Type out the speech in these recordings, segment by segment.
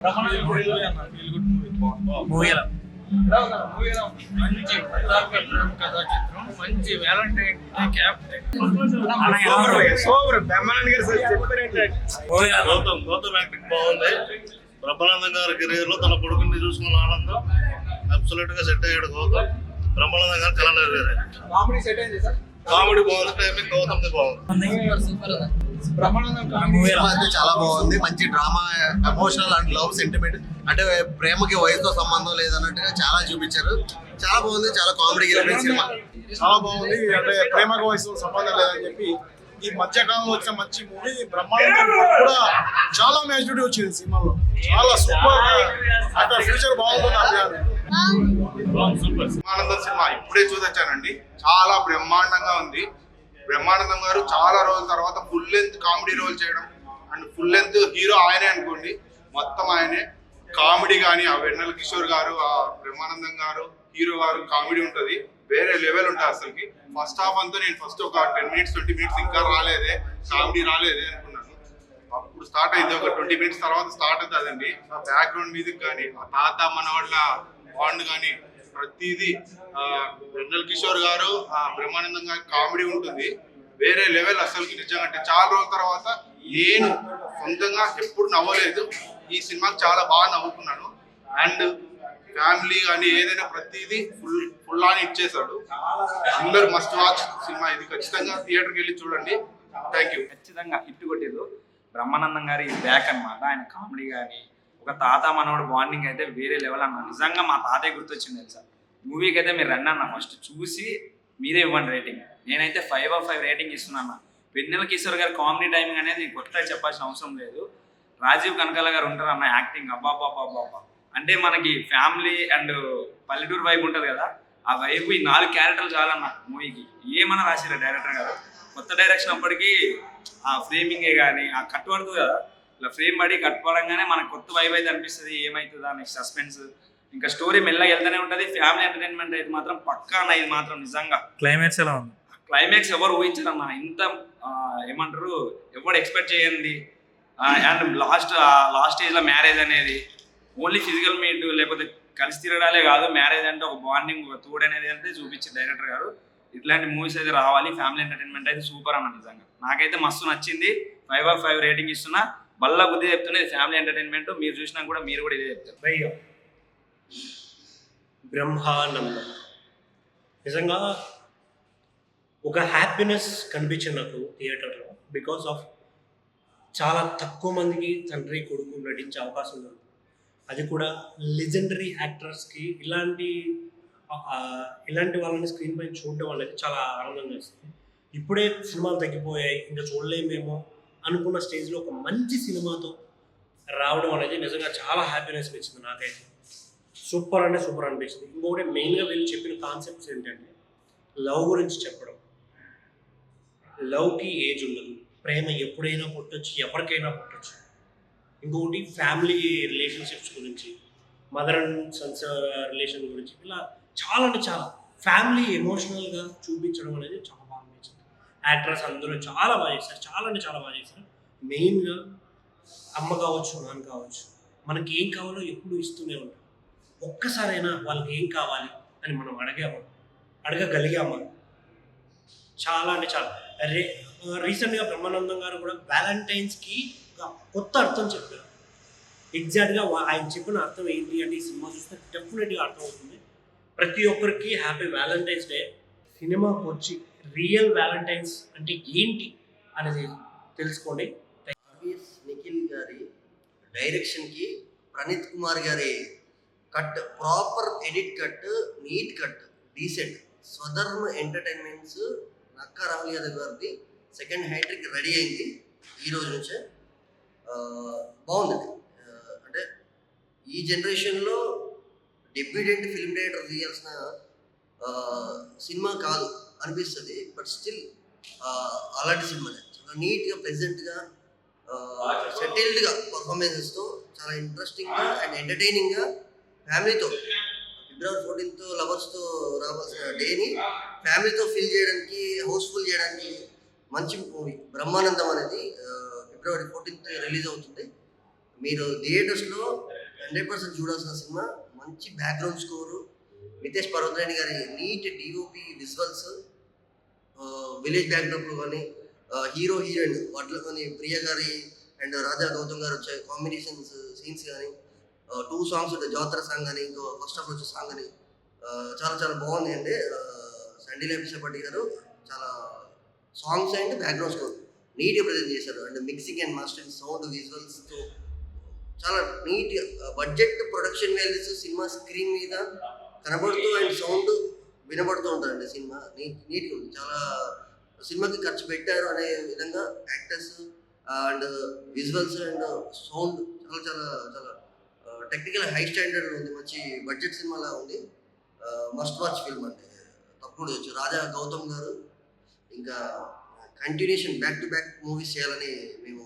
Movie మంచి కథా చిత్రం, మంచి వ్యాలంటైన్ గౌతమ్ యాక్టింగ్ బాగుంది. బ్రహ్మానందం గారి కెరీర్ లో తన కొడుకుని చూసుకున్న ఆనందం అబ్సల్యూట్ గా సెట్ అయ్యాడు గౌతమ్. బ్రహ్మానందం గారు చాలా కామెడీ బాగుంది, టైమింగ్ గౌతమ్ బాగుంది. చాలా బాగుంది. మంచి drama, emotional and love sentiment, అంటే ప్రేమకి వయసుతో సంబంధం లేదన్నట్టుగా చాలా చూపించారు. చాలా బాగుంది, చాలా కామెడీ సినిమా చాలా బాగుంది. అంటే ప్రేమకు వయసుతో సంబంధం లేదని చెప్పి ఈ మధ్యకాలంలో వచ్చిన మంచి మూవీ. బ్రహ్మాండం కూడా చాలా మ్యాచ్యూరిటీ వచ్చింది సినిమాలో, చాలా సూపర్. అంటే ఫ్యూచర్ బాగుంటుంది. బ్రహ్మానందం సినిమా ఇప్పుడే చూసొచ్చానండి, చాలా బ్రహ్మాండంగా ఉంది. బ్రహ్మానందం గారు చాలా రోజుల తర్వాత ఫుల్ లెంత్ కామెడీ రోల్ చేయడం, అండ్ ఫుల్ లెంత్ హీరో ఆయనే అనుకోండి, మొత్తం ఆయనే. కామెడీ కానీ ఆ వెన్నెల కిషోర్ గారు, ఆ బ్రహ్మానందం గారు హీరో గారు కామెడీ ఉంటుంది, వేరే లెవెల్ ఉంటుంది అసలుకి. ఫస్ట్ హాఫ్ అంతా నేను ఫస్ట్ ఒక 10 minutes 20 minutes ఇంకా రాలేదే, కామెడీ రాలేదే అనుకున్నాను. అప్పుడు స్టార్ట్ అయింది, ఒక 20 minutes తర్వాత స్టార్ట్ అవుతుందండి. ఆ బ్యాక్గ్రౌండ్ మ్యూజిక్ కానీ, ఆ తాత మనవాళ్ళ బాండ్ కానీ, ప్రతిదీ వెన్నెల కిషోర్ గారు, ఆ బ్రహ్మానందం గారి కామెడీ ఉంటుంది, వేరే లెవెల్ అసలుకి. నిజంగా అంటే చాలా రోజుల తర్వాత నేను సొంతంగా ఎప్పుడు నవ్వలేదు, ఈ సినిమాకి చాలా బాగా నవ్వుకున్నాను. అండ్ ఫ్యామిలీ కానీ ఏదైనా ప్రతిదీ ఫుల్ ఆన్ ఇచ్చేసాడు. అందరు మస్ట్ వాచ్ సినిమా ఇది, ఖచ్చితంగా థియేటర్కి వెళ్ళి చూడండి. Thank you. ఖచ్చితంగా హిట్ కొట్టేది బ్రహ్మానందం గారి బ్యాక్ అన్నమాట. ఆయన కామెడీ కానీ, ఒక తాత మనోడు బాండింగ్ అయితే వేరే లెవెల్ అన్న. నిజంగా మా తాతయ్య గుర్తొచ్చింది తెలుసా. మూవీకి అయితే మీరు రండి అన్న, ఫస్ట్ చూసి మీరే ఇవ్వండి రేటింగ్. నేనైతే 5/5 రేటింగ్ ఇస్తున్నాను. వెన్నెల కిషోర్ గారి కామెడీ టైమింగ్ అనేది నేను కొత్తగా చెప్పాల్సిన అవసరం లేదు. రాజీవ్ కనకాల గారు ఉంటారు అన్న, యాక్టింగ్ అబ్బాబ్బాబ్బాబ్బా. అంటే మనకి ఫ్యామిలీ అండ్ పల్లెటూరు వైపు ఉంటుంది కదా, ఆ వైపు ఈ 4 క్యారెక్టర్లు చాలన్న మూవీకి. ఏమన్నా రాసిరా డైరెక్టర్ గారు. కొత్త డైరెక్షన్ అప్పటికి ఆ ఫ్రేమింగే కానీ, ఆ కట్ పడుతుంది కదా, ఇలా ఫ్రేమ్ పడి కట్ పడంగానే మనకు కొత్త వైబ్ అయితే అనిపిస్తుంది. ఏమవుతుందా నెక్స్ట్ సస్పెన్స్, ఇంకా స్టోరీ మెల్లగా వెళ్తూనే ఉంటుంది. ఫ్యామిలీ ఎంటర్టైన్మెంట్ అయితే మాత్రం పక్కా అన్న. ఇది మాత్రం నిజంగా క్లైమాక్స్ ఎలా ఉంది? క్లైమాక్స్ ఎవరు ఊహించారన్న, ఇంత ఏమంటారు, ఎవరు ఎక్స్పెక్ట్ చేయండి. అండ్ లాస్ట్ స్టేజ్లో మ్యారేజ్ అనేది ఓన్లీ ఫిజికల్ మీట్ లేకపోతే కలిసి తిరగడాలే కాదు, మ్యారేజ్ అంటే ఒక బాండింగ్, ఒక తోడు అనేది అంటే చూపించారు డైరెక్టర్ గారు. ఇట్లాంటి మూవీస్ అయితే రావాలి. ఫ్యామిలీ ఎంటర్టైన్మెంట్ అయితే సూపర్ అన్న. నిజంగా నాకైతే మస్తు నచ్చింది. 5/5 రేటింగ్ ఇస్తున్నా. బల్లా బుద్ధి చెప్తున్నది ఫ్యామిలీ ఎంటర్టైన్మెంట్. మీరు చూసినా కూడా మీరు కూడా ఇదే చెప్తారు. బ్రహ్మానందం నిజంగా ఒక హ్యాపీనెస్ కనిపించింది నాకు థియేటర్లో. బికాస్ ఆఫ్ చాలా తక్కువ మందికి తండ్రి కొడుకు నటించే అవకాశం ఉంది, అది కూడా లెజెండరీ యాక్టర్స్కి. ఇలాంటి వాళ్ళని స్క్రీన్ పైన చూడడం అనేది చాలా ఆనందంగా ఇస్తుంది. ఇప్పుడే సినిమాలు తగ్గిపోయాయి, ఇంకా చూడలేమేమో అనుకున్న స్టేజ్లో ఒక మంచి సినిమాతో రావడం అనేది నిజంగా చాలా హ్యాపీనెస్ ఇచ్చింది నాకైతే. సూపర్ అంటే సూపర్ అనిపించింది. ఇంకొకటి మెయిన్గా వీళ్ళు చెప్పిన కాన్సెప్ట్స్ ఏంటంటే, లవ్ గురించి చెప్పడం. లవ్కి ఏజ్ ఉండదు, ప్రేమ ఎప్పుడైనా పుట్టొచ్చు, ఎవరికైనా పుట్టొచ్చు. ఇంకొకటి ఫ్యామిలీ రిలేషన్షిప్స్ గురించి, మదర్ అండ్ సన్స్ రిలేషన్ గురించి, ఇలా చాలా అంటే చాలా ఫ్యామిలీ ఎమోషనల్గా చూపించడం అనేది చాలా బాగా అనిపించింది. యాక్టర్స్ అందరూ చాలా బాగా చేశారు, చాలా అంటే చాలా బాగా చేశారు. మెయిన్గా అమ్మ కావచ్చు, నాన్న కావచ్చు, మనకి ఏం కావాలో ఎప్పుడు ఇస్తూనే ఉంటాం. ఒక్కసారైనా వాళ్ళకి ఏం కావాలి అని మనం అడగగలిగామా, చాలా అంటే చాలా. రీసెంట్గా బ్రహ్మానందం గారు కూడా వ్యాలంటైన్స్కి ఒక కొత్త అర్థం చెప్పారు. ఎగ్జాక్ట్గా ఆయన చెప్పిన అర్థం ఏంటి అంటే, ఈ సినిమా చూస్తే డెఫినెట్గా అర్థమవుతుంది. ప్రతి ఒక్కరికి హ్యాపీ వ్యాలంటైన్స్ డే. సినిమాకి వచ్చి రియల్ వ్యాలంటైన్స్ అంటే ఏంటి అనేది తెలుసుకోండి. నిఖిల్ గారి డైరెక్షన్కి, ప్రణీత్ కుమార్ గారి cut, proper edit cut, neat cut, decent. Swadharma entertainments Nakka Rahul Yadav గారిది సెకండ్ హ్యాట్రిక్ రెడీ అయింది ఈ రోజు నుంచే. బాగుందండి. అంటే ఈ జనరేషన్లో డెబ్యూటెంట్ ఫిల్మ్ డైరెక్టర్ తీయాల్సిన సినిమా కాదు అనిపిస్తుంది, బట్ స్టిల్ అలాంటి సినిమానే. చాలా నీట్గా, ప్లెజెంట్గా, సెటిల్డ్గా పర్ఫార్మెన్సెస్తో చాలా ఇంట్రెస్టింగ్గా అండ్ ఎంటర్టైనింగ్గా ఫ్యామిలీతో, February 14th లవర్స్తో రావాల్సిన డేని ఫ్యామిలీతో ఫీల్ చేయడానికి, హౌస్ఫుల్ చేయడానికి మంచి మూవీ బ్రహ్మానందం అనేది February 14th రిలీజ్ అవుతుంది. మీరు థియేటర్స్లో 100% చూడాల్సిన సినిమా. మంచి బ్యాక్గ్రౌండ్ స్కోరు, నితేష్ పర్వతనేని గారి నీట్ డిఓపి విజువల్స్, విలేజ్ బ్యాక్డ్రాప్లో కానీ హీరో హీరోయిన్ వాటిలో కానీ ప్రియ గారి అండ్ రాజా గౌతమ్ గారు వచ్చే కాంబినేషన్స్ సీన్స్ కానీ 2 సాంగ్స్ ఉంటాయి. జాతర సాంగ్ అని ఇంకో ఫస్ట్ హాఫ్ వచ్చే సాంగ్ అని చాలా చాలా బాగుంది అండి. సండీల్ ఎపిసోడ్ గారు చాలా సాంగ్స్ అండ్ బ్యాక్గ్రౌండ్ స్కోర్ నీట్గా ప్రజెంట్ చేశారు. And mixing and mastering, sound, విజువల్స్తో చాలా neat budget production values cinema screen మీద కనబడుతూ అండ్ సౌండ్ వినబడుతూ ఉంటుందండి. సినిమా నీట్గా ఉంది. చాలా సినిమాకి ఖర్చు పెట్టారు అనే విధంగా actors and visuals and sound చాలా చాలా చాలా టెక్నికల్ హై స్టాండర్డ్ ఉంది. మంచి బడ్జెట్ సినిమాలా ఉంది. మస్ట్ వాచ్ ఫిల్మ్ అండి. తప్పుడు రాజా గౌతమ్ గారు ఇంకా continuation back to back movies చేయాలని మేము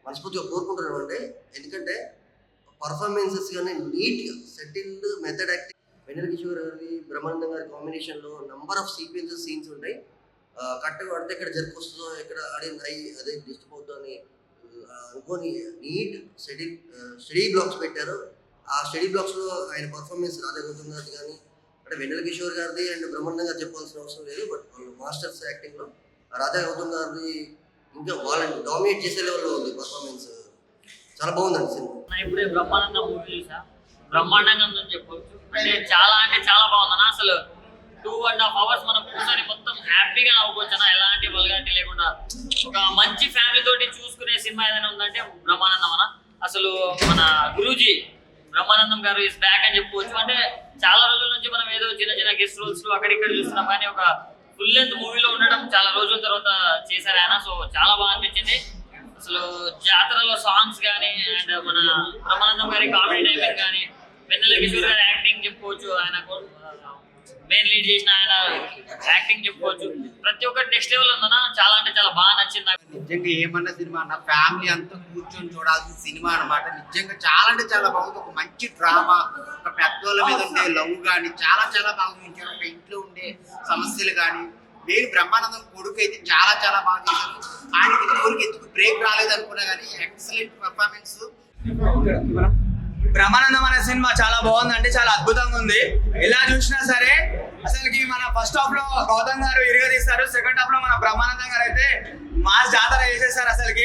మనస్ఫూర్తిగా కోరుకుంటున్నాం అండి. ఎందుకంటే పర్ఫార్మెన్సెస్ కానీ నీట్గా సెటిల్డ్ మెథడ్ యాక్టింగ్. వెన్నెల కిషోర్ గారి బ్రహ్మానందం గారి కాంబినేషన్లో నంబర్ ఆఫ్ సీక్వెన్సెస్ సీన్స్ ఉంటాయి. కరెక్ట్గా పడితే ఎక్కడ జరుపు వస్తుందో, ఎక్కడ ఆడియన్స్ అదే డిస్టర్బ్ అవుతుందో అని అనుకొని నీట్ స్టడీ బ్లాక్స్ పెట్టారు. ఆ స్టడీ బ్లాక్స్లో ఆయన పర్ఫార్మెన్స్ రాజా గౌతమ్ గారిది కానీ అంటే వెన్నెల కిషోర్ గారిది అండ్ బ్రహ్మానందం గారు చెప్పాల్సిన అవసరం లేదు. బట్ వాళ్ళు మాస్టర్స్ యాక్టింగ్లో రాజా గౌతమ్ గారిది ఇంకా వాళ్ళని డామినేట్ చేసే లెవెల్లో ఉంది పర్ఫార్మెన్స్. చాలా బాగుందండి సినిమా. ఇప్పుడే బ్రహ్మానందం మూవీ చూసా. బ్రహ్మాండంగా ఉందని చెప్పవచ్చు. అంటే చాలా బాగుందన్న. అసలు 2.5 hours మనం కూర్చొని మొత్తం హ్యాపీగా నవ్వుకోవచ్చు అన్న. ఎలాంటి వల్గారిటీ లేకుండా ఒక మంచి ఫ్యామిలీ తోటి చూసుకునే సినిమా ఏదైనా ఉందంటే బ్రహ్మానందం అన్న. అసలు మన గురూజీ బ్రహ్మానందం గారు ఇస్ బ్యాక్ అని చెప్పుకోవచ్చు. అంటే చాలా రోజుల నుంచి మనం ఏదో చిన్న గెస్ట్ రోల్స్ లో అక్కడిక్కడ చూస్తున్నాం, కానీ ఒక ఫుల్ లెంత్ మూవీలో ఉండడం చాలా రోజుల తర్వాత చేశారు ఆయన. సో చాలా బాగా అనిపించింది. అసలు జాతరలో సాంగ్స్ కానీ అండ్ మన బ్రహ్మానందం గారి కామెడీ టైమింగ్ కానీ, వెన్నెల కిషోర్ గారి యాక్టింగ్ చెప్పుకోవచ్చు, ఆయన మెయిన్ లీడ్ చేసిన ఆయన యాక్టింగ్ చెప్పుకోవచ్చు. ప్రతి ఒక్కటి నెక్స్ట్ లెవెల్ ఉందన్న. చాలా అంటే చాలా బాగా నచ్చింది నాకు. నిజంగా ఏమన్నా సినిమా అన్న ఫ్యామిలీ అంతా కూర్చొని చూడాల్సిన సినిమా అనమాట. నిజంగా చాలా అంటే చాలా బాగుంది. ఒక మంచి డ్రామా, ఒక పెద్దోళ్ళ మీద ఉండే లవ్ కానీ చాలా చాలా బాగా చూపించారు. ఒక ఇంట్లో ఉండే సమస్యలు కానీ నేను బ్రహ్మానందం కొడుకు అయితే చాలా చాలా బాగా చేశారు. ఆయనకి ఇంతవరకు ఎందుకు బ్రేక్ రాలేదు అనుకున్నా కానీ ఎక్సలెంట్ పర్ఫార్మెన్స్. బ్రహ్మానందం అనే సినిమా చాలా బాగుంది, అంటే చాలా అద్భుతంగా ఉంది. ఎలా చూసినా సరే అసలుకి మన ఫస్ట్ హాఫ్ లో గౌతమ్ గారు ఇరుగదీస్తారు, సెకండ్ హాఫ్ లో మన బ్రహ్మానందం గారు అయితే మాస్ జాతర చేసేస్తారు అసలుకి.